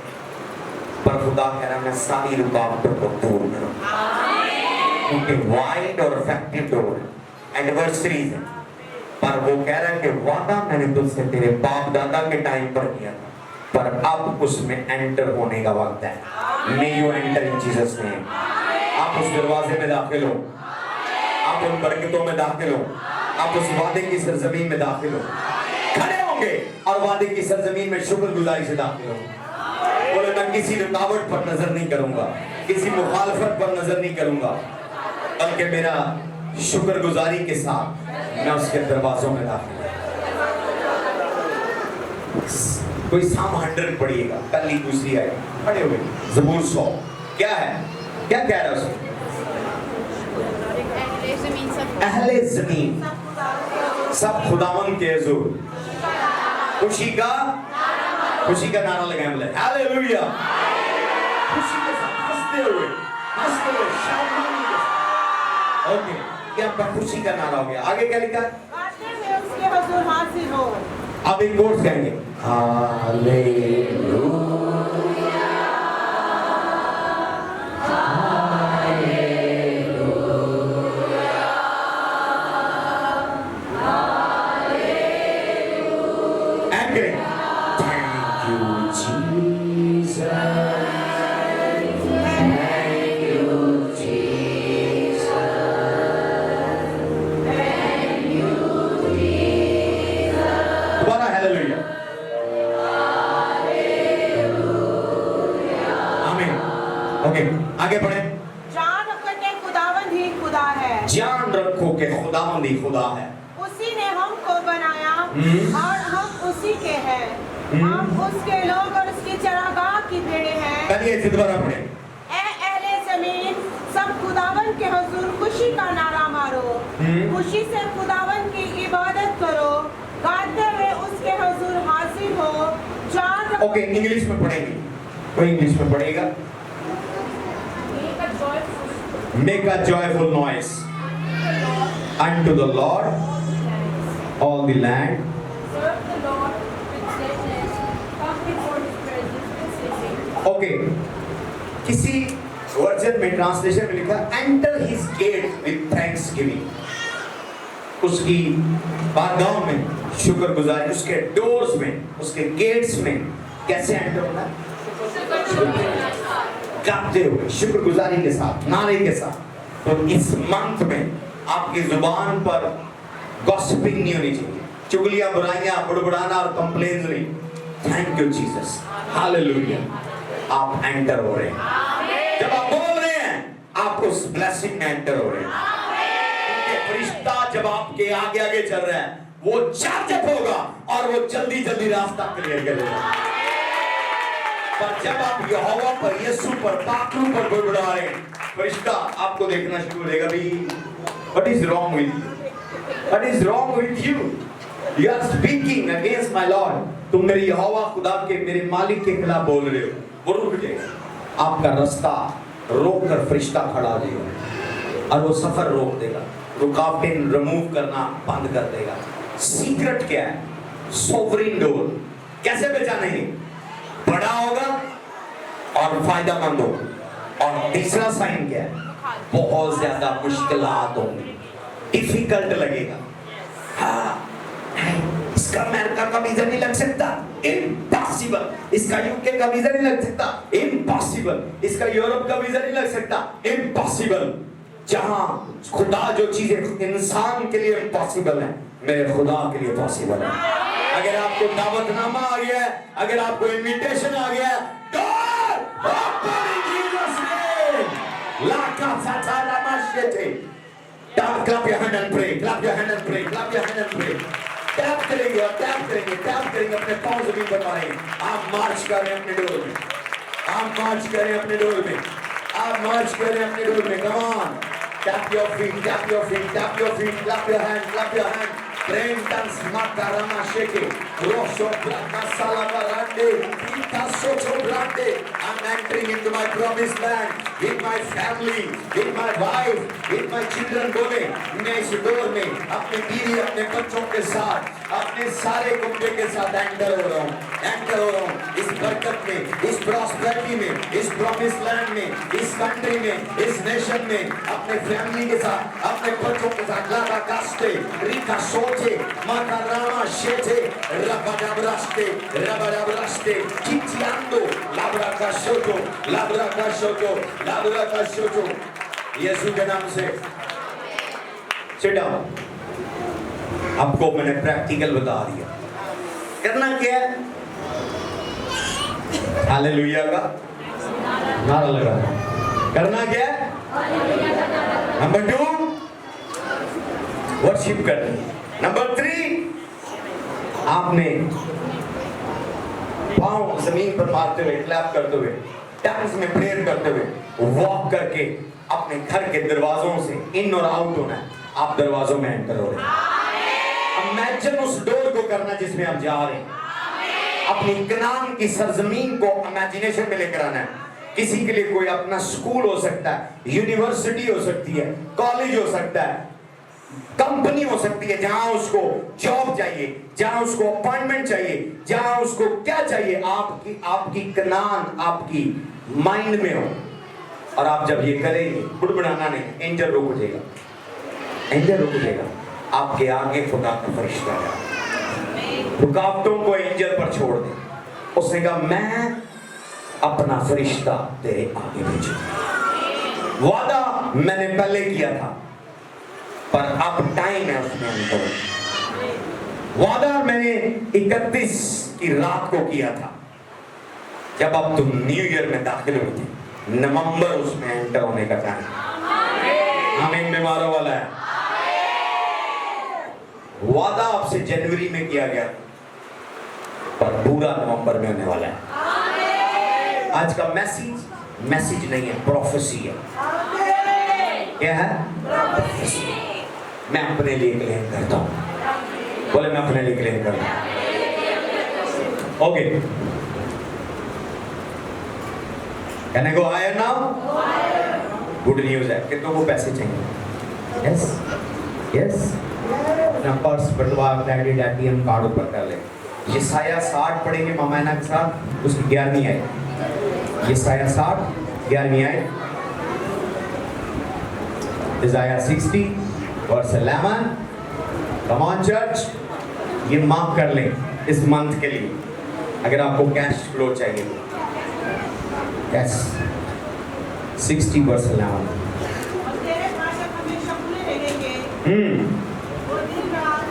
Speaker 1: पर खुदा कह रहा है मैं सारी रुकावटों को दूर करूंगा, क्योंकि वाइड और इफेक्टिव डोर एडवर्सरीज है। पर वो कह रहा है कि वादा मैंने तुझसे तेरे बाप दादा के टाइम पर किया था, पर अब उसमें एंटर होने का वक्त है। May you enter in Jesus name. आप उस दरवाजे में दाखिल हो, आप उन बरकतों में दाखिल हो, आप उस वादे की सरजमीन में दाखिल हो, खड़े होंगे और वादे की सरजमीन में शुक्रगुजारी से दाखिल हो। बोले मैं किसी रुकावट पर नजर नहीं करूंगा, किसी मुखालफत पर नजर नहीं करूंगा, बल्कि मेरा शुक्रगुजारी के साथ मैं उसके दरवाजों में दाखिल। कोई साम 100 पढ़िएगा, पहली दूसरी आए पढ़े हुए। ज़बूर 100 क्या है, क्या कह रहा है उसमें? अहले ज़मीन सब खुदावंद के हुज़ूर खुशी का नारा लगाएं। बोले हालेलुया। खुशी के साथ हंसते हुए ओके, ये आपका खुशी का नारा हो गया। आगे क्या लिखा है?
Speaker 2: बातें में उसके हुजूर हाजिर हो।
Speaker 1: अब एक कोर्स कहेंगे, hallelujah. And great. Thank you, Jesus. Thank you, Jesus. Thank you, Jesus. दोबारा हालेलुया। आमीन। ओके, आगे बढ़े।
Speaker 2: जान रखो कि खुदावंद ही खुदा है।
Speaker 1: जान रखो कि खुदावंद ही खुदा है।
Speaker 2: उसी ने हमको बनाया और हम उसी के हैं। हम उसके लोग और उसकी चरागाह की भेड़ें हैं।
Speaker 1: चलिए इसे दोबारा पढ़े।
Speaker 2: ए अहले ज़मीन, सब खुदावंद के हुजूर खुशी का नारा मारो। खुशी से खुदावंद की इबादत करो, गाते हुए उसके हुजूर हाजिर हो। जान रखो।
Speaker 1: ओके, इंग्लिश में पढ़ेंगे। कोई इंग्लिश में पढ़ेगा? Make a joyful noise unto the Lord, all the land.
Speaker 3: Serve the Lord with gladness. Come before His presence with singing.
Speaker 1: Okay, किसी वर्जन में ट्रांसलेशन में लिखा enter his gate with thanksgiving. उसकी बारगाह में शुक्रगुजारी, उसके डोर्स में, उसके गेट्स में कैसे एंटर होना है? गाते हुए, शुक्रगुजारी के साथ, नारे के साथ। तो इस मंथ में आपकी जुबान पर गॉसिपिंग नहीं होनी चाहिए, चुगलियां, बुराइयां, बुड़बुड़ाना और कंप्लेंट्स नहीं। Thank you Jesus, hallelujah. आप एंटर हो रहे हैं। जब आप बोल रहे हैं, आप उस ब्लेसिंग में एंटर हो रहे हैं। उनके फरिश्ता जब आपके आगे आगे चल रहे हैं, वो चार्ज अप होगा और वो जल्दी जल्दी रास्ता क्लियर करेगा। पर जब आप यहोवा पर, यीशु पर, पाकरू पर बुड़बुड़ा रहे हैं, फरिश्ता आपको देखना शुरू करेगा, भी what is wrong with you, what is wrong with you, you are speaking against my lord. तुम मेरे यहोवा खुदा के, मेरे मालिक के खिलाफ बोल रहे हो। वो रुक जाएगा, आपका रास्ता रोक कर फरिश्ता खड़ा हो जाएगा और वो सफर रोक देगा, रुकावटें रिमूव करना बंद कर देगा। सीक्रेट क्या है? Sovereign door. कैसे पहचानेंगे? बड़ा होगा और फायदेमंद होगा। और तीसरा साइन क्या है? बहुत ज्यादा मुश्किलात होंगी, डिफिकल्ट लगेगा। हाँ, इसका अमेरिका का वीजा नहीं लग सकता, इम्पॉसिबल। इसका यूके का वीजा नहीं लग सकता, इम्पॉसिबल। इसका यूरोप का वीजा नहीं लग सकता, इम्पॉसिबल। जहां खुदा जो चीजें इंसान के लिए इम्पॉसिबल है, मेरे खुदा के लिए पॉसिबल है। अगर आपको दावतनामा आ गया है, अगर आपको इनविटेशन आ गया है, door open in Jesus name. लाका साताला माशेते। Clap your hand and pray, clap your hand and pray, clap your hand and pray. Tap करेंगे और टैप करेंगे, टैप करेंगे, अपने पांव जमीन पर मारेंगे। आप मार्च कर रहे हैं अपने डोर में, आप मार्च करें अपने डोर में, आप मार्च करें अपने डोर में। Come on, tap your feet, tap your feet, tap your feet, clap your hand, clap your hand. Pray in tongues, makarama sheke, rosho braka salavarande, ita socho brande. I'm entering into my promised land with my family, with my wife, with my children. बोले, मैं इस door में अपने बीवी, अपने बच्चों के साथ, अपने सारे कुंबे के साथ एंटर हो रहा हूँ, एंटर हो रहा हूँ। इस बरकत में, इस प्रॉस्पेरिटी में, इस प्रॉमिस्ड लैंड में, इस कंट्री में, इस नेशन में, अपने फैमिली के साथ, अपने बच्चों के साथ। लाबा कास्ते, रिका सोचे, makarama shete, rabadabraste, rabadabraste, kitiando, labrakashoto, labrakashoto, labrakashoto। यीशु के नाम से सिट डाउन। आपको मैंने प्रैक्टिकल बता दिया, करना क्या है? हालेलुया का नारा लगा। करना क्या है? नंबर 2 वर्शिप करनी। नंबर 3 आपने पांव जमीन पर मारते हुए, क्लैप करते हुए, टंग्स में प्रेयर करते हुए, वॉक करके अपने घर के दरवाजों से इन और आउट होना है। आप दरवाजों में एंटर हो रहे हैं। इमेजिन उस डोर को करना जिसमें आप जा रहे हैं। अपनी कनान की सरजमीन को इमेजिनेशन में लेकर आना है। किसी के लिए कोई अपना स्कूल हो सकता है, यूनिवर्सिटी हो सकती है, कॉलेज हो सकता है, कंपनी हो सकती है, जहां उसको जॉब चाहिए, जहां उसको अपॉइंटमेंट चाहिए, जहां उसको क्या चाहिए, आपकी कनान आपकी माइंड में हो। और आप जब ये करेंगे, बुड़बुड़ाना नहीं, एंजल रुक जाएगा, एंजल रुक जाएगा आपके आगे। खुदा का फरिश्ता है, रुकावटों को एंजल पर छोड़ दे। उसने कहा मैं अपना फरिश्ता तेरे आगे भेजूंगा। वादा मैंने पहले किया था, पर अब टाइम है उसमें अंतर। वादा मैंने 31 की रात को किया था, जब अब तुम न्यू ईयर में दाखिल हुए थे। नवंबर उसमें एंटर होने का टाइम। आमीन। बीमारों वाला है। वादा आपसे जनवरी में किया गया, पर पूरा नवंबर में होने वाला है। आज का मैसेज नहीं है, प्रोफेसी है। क्या है? प्रोफेसी। मैं अपने लिए क्लेम करता हूं। बोले मैं अपने लिए क्लेम करता हूं। Okay, can I go higher now? Good news है कि तुमको पैसे चाहिए। यस यस, अपना पर्स बटवा डैडी ATM कार्ड ऊपर कर ले। यशाया 60 पढ़ेंगे मामाना के साथ, उसकी 11वीं आयत। यशाया 60 11वीं आयत। यशाया 60 वर्स 11। कम ऑन चर्च, ये मार्क कर लें इस मंथ के लिए, अगर आपको कैश फ्लो चाहिए तो। Yes, 60 verse 11।
Speaker 4: तेरे फाटक हमेशा खुले रहेंगे, वो दिन रात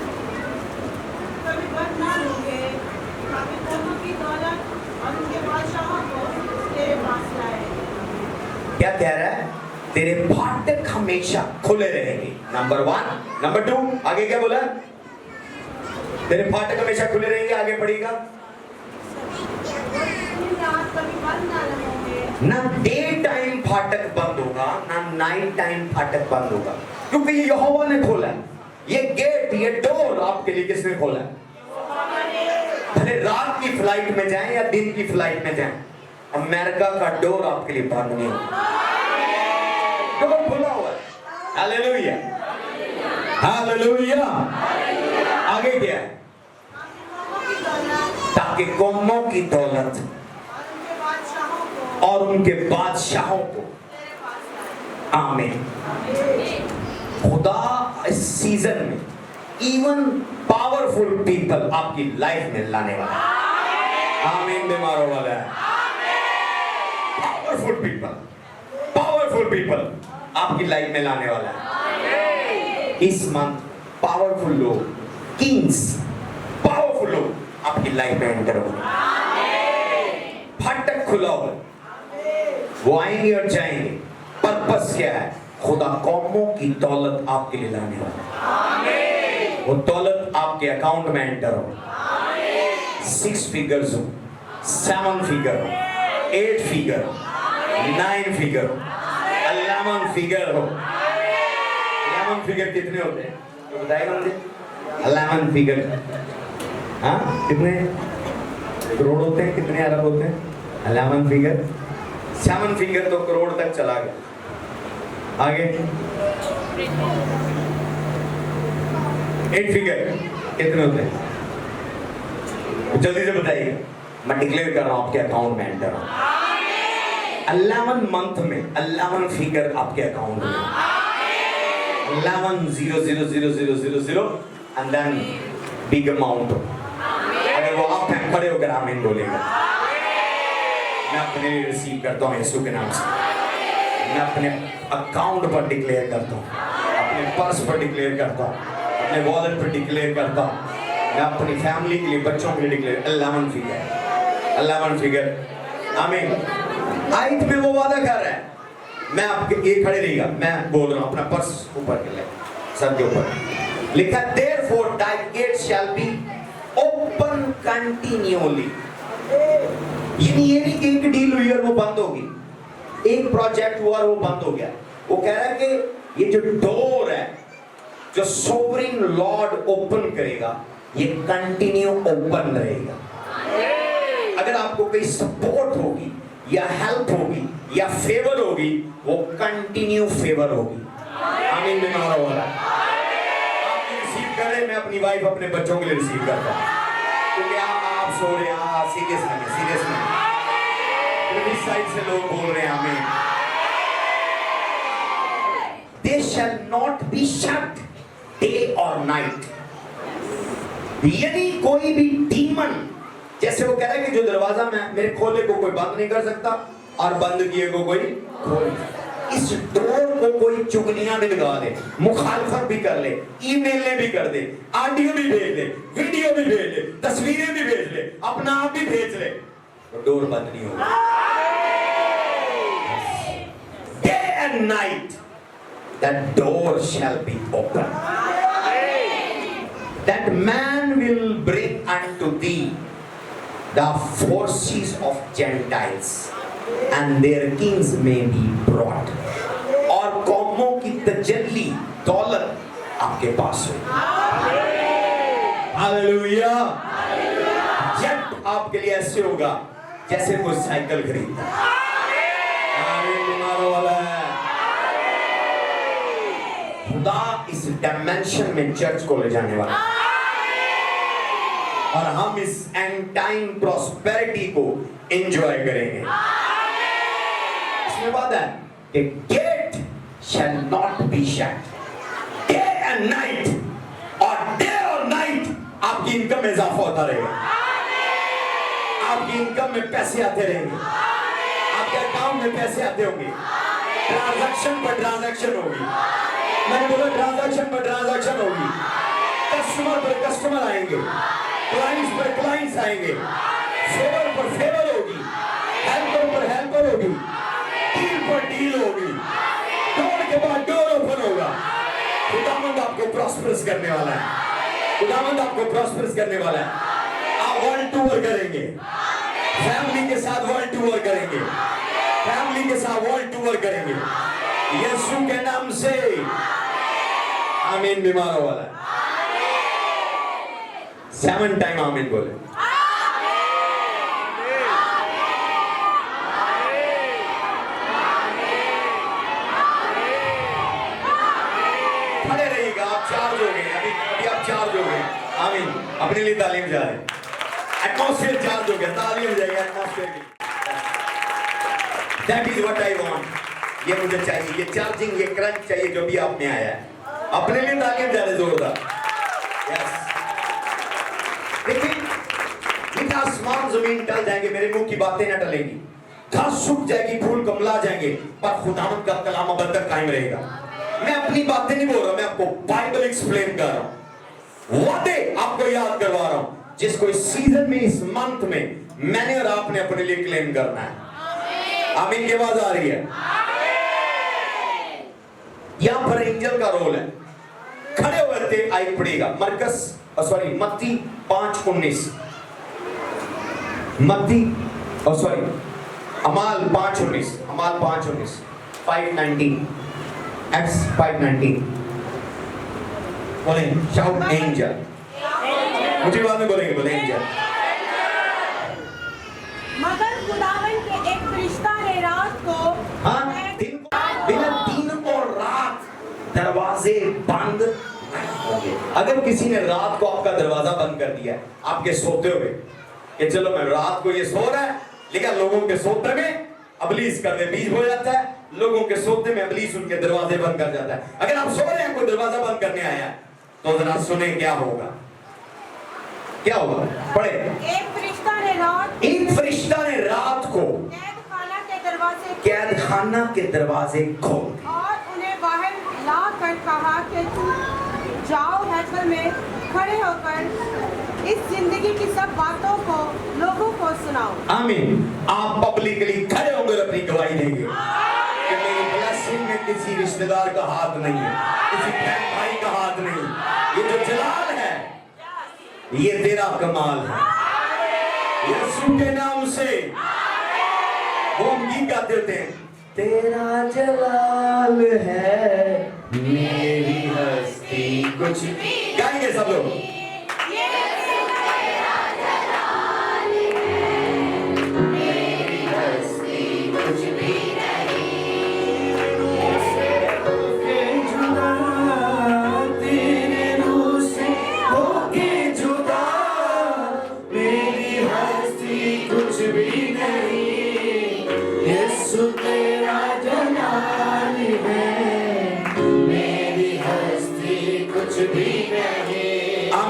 Speaker 4: कभी बंद ना होंगे, ताकि कौमों की दौलत और उनके बादशाहों को तेरे पास लाए।
Speaker 1: क्या कह रहा है? तेरे फाटक हमेशा खुले रहेंगे, नंबर 1। नंबर 2, आगे क्या बोला? तेरे फाटक हमेशा खुले रहेंगे। आगे पढ़ेगा,
Speaker 4: दिन रात कभी बंद ना होंगे।
Speaker 1: ना डे टाइम फाटक बंद होगा, ना नाइट टाइम फाटक बंद होगा, क्योंकि ये यहोवा ने खोला है। ये गेट, ये डोर आपके लिए किसने खोला है? भले रात की फ्लाइट में जाएं या दिन की फ्लाइट में जाएं, अमेरिका का डोर आपके लिए बंद नहीं होगा, डोर खुला हुआ है। Hallelujah, hallelujah. आगे क्या है? ताकि कौमों की दौलत और उनके बादशाहों को। आमीन। खुदा इस सीजन में इवन पावरफुल पीपल आपकी लाइफ में लाने वाला है। आमीन। बीमारों वाला है। पावरफुल पीपल आपकी लाइफ में लाने वाला है। इस मंथ पावरफुल लोग, किंग्स, पावरफुल लोग आपकी लाइफ में एंटर होंगे। फाटक खुला होगा, वो आएंगे और जाएंगे। पर्पस क्या है? खुदा कौमों की दौलत आपके लिए लाने वाला है। वो दौलत आपके अकाउंट में एंटर हो। 6 फिगर्स हो, 7 फिगर हो, 8 फिगर हो, 9 फिगर हो, 11 फिगर हो। 11 फिगर कितने होते हैं तो बताएगा मुझे? 11 फिगर, हाँ, कितने करोड़ होते हैं, कितने अरब होते हैं? 11 फिगर। 7 फिगर तो करोड़ तक चला गया। आगे 8 फिगर कितने होते हैं? जल्दी से बताइए, मैं डिक्लेयर कर रहा हूं आपके अकाउंट में एंटर हो। 11 मंथ में 11 फिगर आपके अकाउंट में। 11 0 0 0 0 0 0 एंड देन बिग अमाउंट। अगर वो आप हैं, खड़े होकर आमीन बोलेगा। मैं अपने लिए रिसीव करता हूँ यीशु के नाम से। मैं अपने अकाउंट पर डिक्लेयर करता हूँ, अपने पर्स पर डिक्लेयर करता हूँ, अपने वॉलेट पर डिक्लेयर करता हूँ। मैं अपनी फैमिली के लिए, बच्चों के लिए डिक्लेयर। 11 figure, 11 figure. आमीन। आयत में वो वादा कर रहा है। मैं आपके ये खड़े रहिएगा, मैं बोल रहा हूँ, अपना पर्स ऊपर कर ले, सर के ऊपर लिखा, therefore thy gates shall be open continually। ये नहीं कि एक डील हुई और वो बंद होगी, एक प्रोजेक्ट हुआ और वो बंद हो गया। वो कह रहा है कि ये जो डोर है, जो सोवरेन लॉर्ड ओपन करेगा, ये कंटिन्यू ओपन रहेगा। अगर आपको कोई सपोर्ट होगी, या हेल्प होगी या फेवर होगी, वो कंटिन्यू फेवर होगी। आमीन में मारा वाला आप रिसीव कर रहे, मैं अपनी वाइफ अपने बच्चों के लिए रिसीव करता हूँ, क्योंकि आप सो रहे हैं, सीरियस नहीं, इस साइड से लोग बोल रहे हैं आमीन। They shall not be shut day or night। यानी कोई भी डीमन, जैसे वो कह रहा है कि जो दरवाजा में मेरे खोले को कोई बंद नहीं कर सकता और बंद किए को कोई खोल, इस डोर को कोई चुगलियां भी लगा दे, मुखालफत भी कर ले, ईमेलें भी कर दे, ऑडियो भी भेज ले, वीडियो भी भेज ले, तस्वीरें भी भेज ले, अपना आप भी भेज ले, तो डोर बंद नहीं होगा। Day and night that door shall be open, that man will bring unto thee the forces of Gentiles and their kings may be brought। और कौमों की तजल्ली दौलत आपके पास होगी। हालेलुया। जेट आपके लिए ऐसे होगा जैसे कोई साइकिल खरीदता है। वाला है खुदा इस डायमेंशन में चर्च को ले जाने वाला और हम इस एंड टाइम प्रॉस्पेरिटी को एंजॉय करेंगे। इसमें बात है कि gate shall not be shut day and night, और डे और नाइट आपकी इनकम में इजाफा होता रहेगा, आपकी इनकम में पैसे आते रहेंगे, आपके अकाउंट में पैसे आते होंगे, ट्रांजैक्शन पर ट्रांजैक्शन होगी। मैंने बोला ट्रांजैक्शन पर ट्रांजैक्शन होगी, कस्टमर पर कस्टमर आएंगे, क्लाइंट्स पर क्लाइंट्स आएंगे, फेवर पर फेवर होगी, हेल्पर पर हेल्पर होगी, डील पर डील होगी, डोर के बाद डोर ओपन होगा। खुदावंद आपको प्रॉस्परस करने वाला है, खुदावंद आपको प्रॉस्परस करने वाला है। आप वर्ल्ड टूर करेंगे, फैमिली के साथ वर्ल्ड टूर करेंगे, फैमिली के साथ वर्ल्ड टूर करेंगे यीशु के नाम से। आमीन। बीमारों वाला 7 टाइम आमीन बोले। खड़े रहिएगा, आप चार्ज हो गए, अभी आप चार्ज हो गए। आमीन। अपने लिए तालीम जा रहे हैं, एटमॉस्फेयर चार्ज हो गया, तालीम जाएगा एटमॉस्फेयर की। That is what I want। ये मुझे चाहिए, ये चार्जिंग, ये क्रंच चाहिए जो भी आप में आया है। अपने लिए तालीम जा रहे जोरदार। यस। देखिए आसमान जमीन टल जाएंगे, मेरे मुंह की बातें न टलेंगी, घास सूख जाएगी, फूल कमला जाएंगे, पर खुदावंद का कलाम अब तक कायम रहेगा। मैं अपनी बातें नहीं बोल रहा, मैं आपको बाइबल एक्सप्लेन कर रहा हूं, वादे आपको याद करवा रहा हूं, जिसको इस सीजन में, इस मंथ में मैंने और आपने अपने लिए क्लेम करना है। आमीन की आवाज आ रही है। यहां पर एंजल का रोल है। खड़े हुए थे, आई पड़ेगा मत्ती 5:19, अमाल 5:19, 5:19, Acts 5:19। बोले शाउट एंजल, मुझे बाद में बोलेंगे एंजल।
Speaker 4: मगर खुदावन के एक फरिश्ता ने रात को,
Speaker 1: हाँ, दिन और रात दरवाजे बंद होंगे। अगर किसी ने रात को आपका दरवाजा बंद कर दिया है आपके सोते हुए, कि चलो मैं रात को ये सो रहा है, लेकिन लोगों के सोते में अबलीस करने बीज हो जाता है, लोगों के सोते में अबलीस उनके दरवाजे बंद कर जाता है। अगर आप सो रहे हैं, कोई दरवाजा बंद करने आया है, तो जरा सुने क्या होगा, क्या होगा, पढ़े।
Speaker 4: एक फरिश्ता ने रात को
Speaker 1: कैदखाना के दरवाजे खोल
Speaker 4: और उन्हें बाहर ला कर कहा कि तुम जाओ हैकल में खड़े होकर इस जिंदगी की सब बातों को लोगों को सुनाओ।
Speaker 1: आमीन। आप पब्लिकली खड़े होकर अपनी गवाही देंगे कि मेरी ब्लेसिंग में किसी रिश्तेदार का हाथ नहीं है, किसी बहन भाई का हाथ नहीं, ये जो जलाल है ये तेरा कमाल है। यीशु के नाम से वो हम गीत गाते होते हैं, तेरा जलाल है मेरी हस्ती, कुछ गाएंगे सब लोग। मेरी हस्ती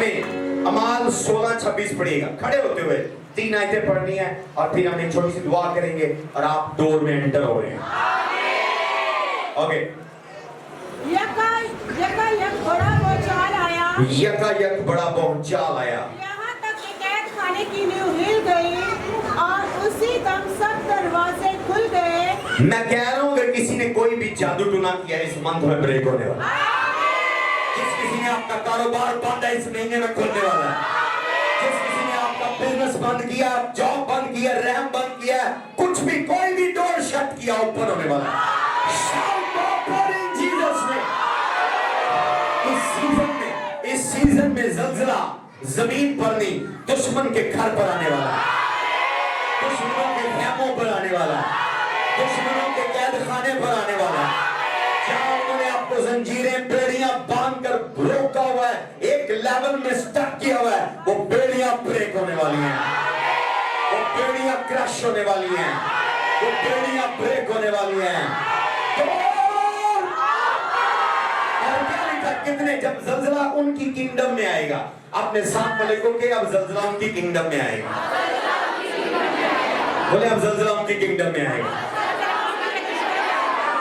Speaker 1: हमें अमाल 16-26 पढ़िएगा खड़े होते हुए। 3 आयतें पढ़नी है और फिर हम एक छोटी सी दुआ करेंगे और आप डोर में एंटर हो रहे हैं। ओके।
Speaker 4: यकायक बड़ा भूचाल आया।
Speaker 1: यकायक बड़ा भूचाल आया।
Speaker 4: यहाँ तक कि कैद खाने की नींव हिल गई और उसी दम सब दरवाजे खुल गए।
Speaker 1: मैं कह रहा हूं अगर किसी ने कोई भी जादू टूना किया इस मंथ में ब्रेक होने वाला है। जिस किसी ने आपका कारोबार बंद है इस महीने में खुलने वाला है। जिस किसी ने आपका बिजनेस बंद किया, जॉब बंद किया, रहम बंद किया, कुछ भी कोई भी डोर शट किया ओपन होने वाला है। इस सीजन में ज़लज़ला जमीन पर नहीं दुश्मन के घर पर आने वाला है, दुश्मनों के खेमों पर आने वाला है, दुश्मनों के कैद खाने पर आने वाला है। जहां उन्होंने आपको जंजीरें बेड़ियां बांध कर रोका हुआ है, एक लेवल में स्टक किया हुआ है, वो बेड़ियां ब्रेक होने वाली हैं, वो बेड़ियां क्रश होने वाली हैं, वो बेड़ियां ब्रेक होने वाली हैं। कितने जब ज़लज़ला उनकी किंगडम में आएगा, अपने साथ वाले को के अब ज़लज़ला उनकी किंगडम में आएगा। बोले अब ज़लज़ला उनकी किंगडम में आएगा।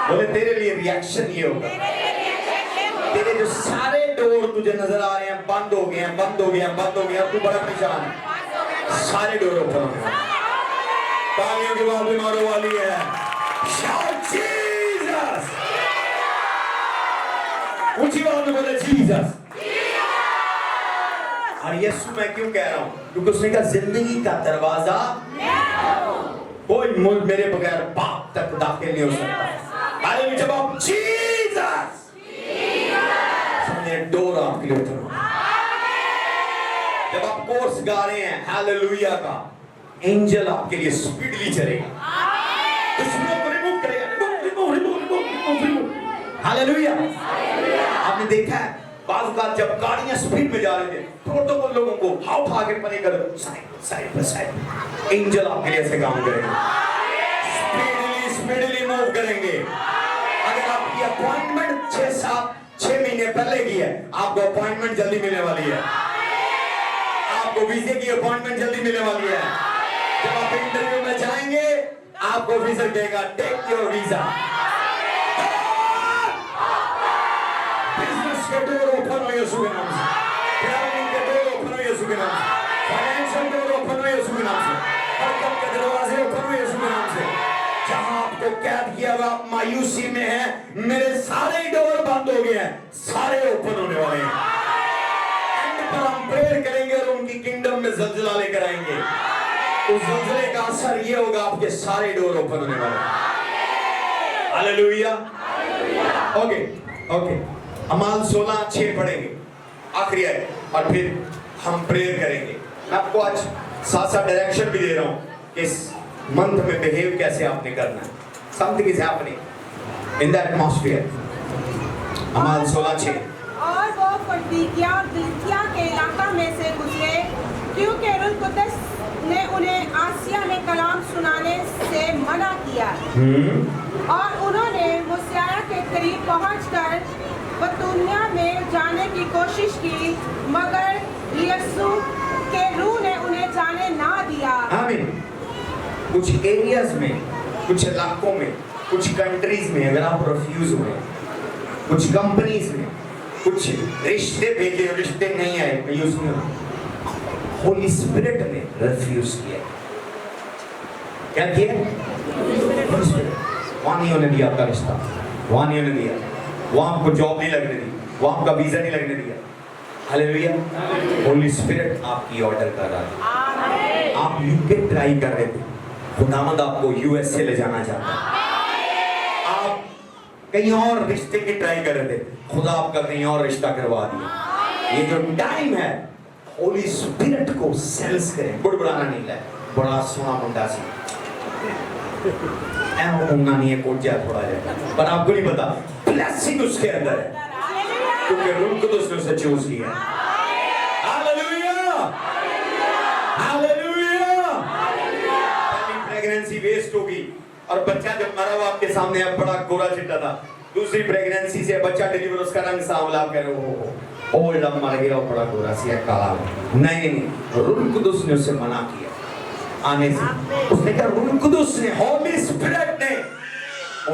Speaker 1: बोले तेरे लिए रिएक्शन ये होगा, तेरे जो सारे डोर तुझे नजर आ रहे हैं बंद हो गए हैं, बंद हो गए हैं, बंद हो गए हैं, तू बड़ा परेशान है, सारे डोर ओपन हो गए। तालियों की आवाज़ भी मारो वाली है। Shout Jesus. ऊंची आवाज में बोले जीसस। और यीशु मैं क्यों कह रहा हूं? क्योंकि उसने कहा जिंदगी का दरवाजा कोई मुल्क मेरे बगैर बाप तक दाखिल नहीं हो सकता। अरे जब आप जीसस समझे डोर आपके लिए ओपन हो। जब आप कोर्स गा रहे हैं हालेलुया का, एंजल आपके लिए स्पीडली चलेगा, दुश्मनों को रिमूव करेगा। हालेलुया। आपने देखा है बाज़ बात जब गाड़ियां स्पीड में जा रहे थे, प्रोटोकॉल लोगों को हाउ उठा के परे करो, साइड पर साइड। एंजल आपके लिए ऐसे काम करेंगे, स्पीडली मूव करेंगे। अगर आपकी अपॉइंटमेंट 6 महीने पहले की है, आपको अपॉइंटमेंट जल्दी मिलने वाली है। आपको वीजे की अपॉइंटमेंट जल्दी मिलने वाली है। जब आप इंटरव्यू में जाएंगे, आपको ऑफिसर कहेगा टेक योर वीजा। के डोर ओपन हो यीशु के नाम से, ट्रैवलिंग के डोर ओपन हो यीशु के नाम से, फाइनेंशियल डोर ओपन हो यीशु के नाम से, बरकत के दरवाजे ओपन हो यीशु के नाम से। जहां आपको कैद किया हुआ आप मायूसी में हैं, मेरे सारे डोर बंद हो गए हैं, सारे ओपन होने वाले हैं। एंड पर हम प्रेयर करेंगे और उनकी किंगडम में ज़लज़ला लेकर आएंगे। उस ज़लज़ले का असर ये होगा आपके सारे डोर ओपन होने वाले हैं। हालेलुया। Okay okay. अमाल 16:6 पढ़ेंगे आखिरी है और फिर हम प्रेयर करेंगे। मैं आपको आज साथ डायरेक्शन भी दे रहा हूं कि इस मंथ में बिहेव कैसे आपने करना है। Something is happening in the atmosphere. अमाल 16:6।
Speaker 4: और वो फरदीकिया और गिलकिया के इलाका में से गुजरे, क्योंकि रूह कुद्दस ने उन्हें आसिया में कलाम सुनाने से मना किया। और उन्होंने मुस्याया के करीब पहुंचकर बतूनिया में जाने की कोशिश की, मगर यीशु के रूह ने उन्हें जाने ना दिया।
Speaker 1: आमीन। कुछ एरियाज में, कुछ इलाकों में, कुछ कंट्रीज में अगर आप रिफ्यूज हुए, कुछ कंपनीज में कुछ रिश्ते भेजे, रिश्ते नहीं आए, होली स्पिरिट ने रिफ्यूज किया। क्या किया? वहां नहीं होने दिया आपका रिश्ता, वहां नहीं होने दिया, वहां आपको जॉब नहीं लगने दी, वहां आपका वीजा नहीं लगने दिया। हालेलुया। होली स्पिरिट आपकी ऑर्डर कर रहा है। आप यूके ट्राई कर रहे थे, खुदावंद आपको यूएसए ले जाना चाहता है। आप कहीं और रिश्ते की ट्राई कर रहे थे, खुदा आपका कहीं और रिश्ता करवा दिया। ये जो टाइम है होली स्पिरिट को सेंस करें। बुड़बुड़ाना नहीं है, बड़ा सोना मुंडा सी होना नहीं है, कोट जाए थोड़ा जाए, पर आपको नहीं पता ब्लेसिंग उसके अंदर है, क्योंकि रूह को तो उसने चूज किया। Hallelujah, hallelujah. पहली प्रेगनेंसी वेस्ट होगी और बच्चा जब मरा हुआ आपके सामने है, बड़ा गोरा चिट्टा था। दूसरी प्रेगनेंसी से बच्चा डिलीवर, उसका रंग सांवला कर ओ बड़ा मर गया और बड़ा गोरा सी काला। नहीं, रूह कुदुस ने उसे मना किया आने से। उसने कहा रूह कुदुस ने, होली स्पिरिट ने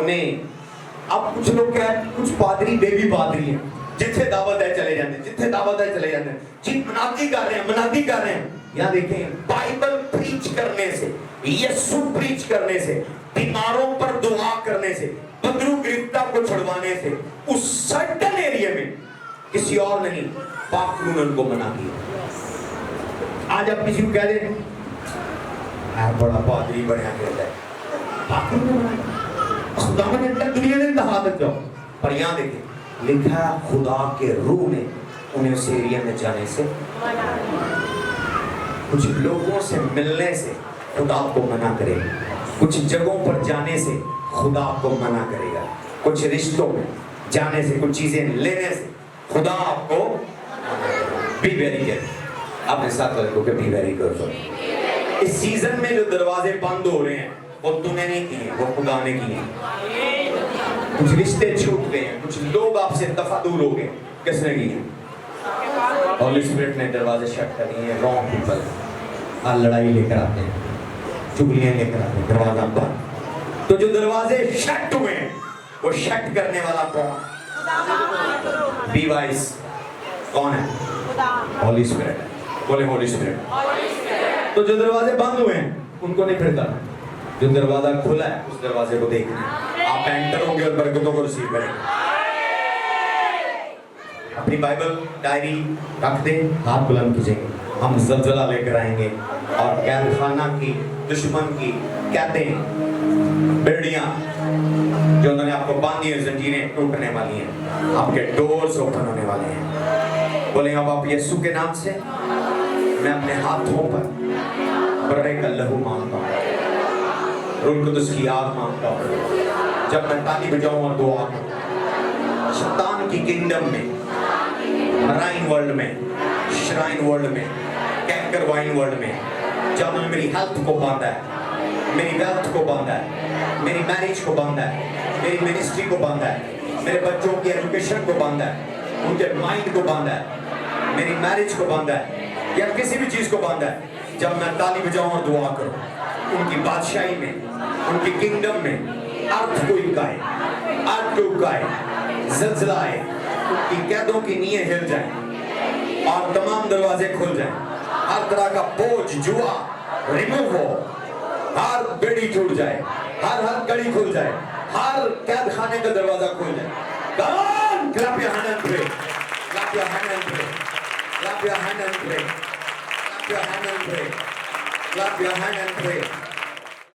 Speaker 1: उन्हें। अब कुछ लोग क्या है, कुछ पादरी बेबी पादरी हैं, जिथे दावत है चले जाते, जिथे दावत है चले जाते, जी मनादी कर रहे हैं, मनादी कर रहे हैं। यहाँ देखें, बाइबल प्रीच करने से, यीशु प्रीच करने से, बीमारों पर दुआ करने से, बदरू गिरफ्ता को छुड़वाने से, उस सर्टन एरिया में किसी और नहीं, पाक ने उनको मना किया। आज आप किसी को कह दे बड़ा पादरी बनया गया है, पाक ने मना, खुदा ने दुनिया ने दहा तक जाओ। पर यहाँ देखें लिखा, खुदा के रूह ने उन्हें उस एरिया में जाने से, कुछ लोगों से मिलने से खुदा आपको मना करेगा, कुछ जगहों पर जाने से खुदा आपको मना करेगा, कुछ रिश्तों में जाने से, कुछ चीजें लेने से खुदा आपको। बी वेरी केयरफुल, अपने साथ वाले को बी वेरी केयरफुल। इस सीजन में जो दरवाजे बंद हो रहे हैं वो तूने नहीं किए, वो खुदा ने किए। कुछ रिश्ते छूट गए हैं, कुछ लोग आपसे दफा दूर हो गए, किसने किए? होली स्पिरिट ने दरवाजे शट कर दिए। रॉन्ग पीपल लड़ाई लेकर आते हैं, चुगलियां लेकर आते हैं, दरवाजा बंद। तो जो दरवाजे शट हुए हैं वो शट करने वाला कौन? बी वाइस कौन है? होली स्पिरिट। बोले होली स्पिरिट। तो जो दरवाजे बंद हुए हैं उनको नहीं फिरता, जो दरवाजा खुला है उस दरवाजे को देखना। आप एंटर होंगे और बरकतों को रिसीव करेंगे। अपनी बाइबल डायरी रख दें, हाथ बुलंद कीजिएंगे, हम ज़लज़ला लेकर आएंगे और कैदखाना की, दुश्मन की कैदें, बेड़ियां जो उन्होंने आपको बांधी है, जंजीरें टूटने वाली हैं, आपके डोर्स ओपन होने वाले हैं। बोले अब आप यीशु के नाम से मैं अपने हाथों पर बर्रे का लहू मांगता हूँ, रूह कुदुस की आग मांगता हूँ। जब मैं ताली बजाऊं और दुआ करूं, शैतान की किंगडम में, मराइन वर्ल्ड में, श्राइन वर्ल्ड में, कैंकर वाइन वर्ल्ड में, जब उन्होंने मेरी हेल्थ को बांधा है, मेरी वेल्थ को बांधा है, मेरी मैरिज को बांधा है, मेरी मिनिस्ट्री को बांधा है, मेरे बच्चों की एजुकेशन को बांधा है, उनके माइंड को बांधा है, मेरी मैरिज को बांधा है, या किसी भी चीज को बांधा है। जब मैं ताली बजाऊं और दुआ करूं, उनकी बादशाही में, उनकी किंगडम में अर्थ को इकाए, अर्थ को इकाए, ज़लज़ला आए, उनकी कैदों की नींहें हिल जाएं और तमाम दरवाजे खुल जाएं, हर तरह का बोझ, जुआ रिमूव हो, हर बेड़ी टूट जाए, हर कड़ी खुल जाए, हर कैद खाने का दरवाजा खुल जाए। Come on, clap your hand and pray, clap your hand and pray, clap your hand and pray, clap your hand and pray, clap your hand and pray.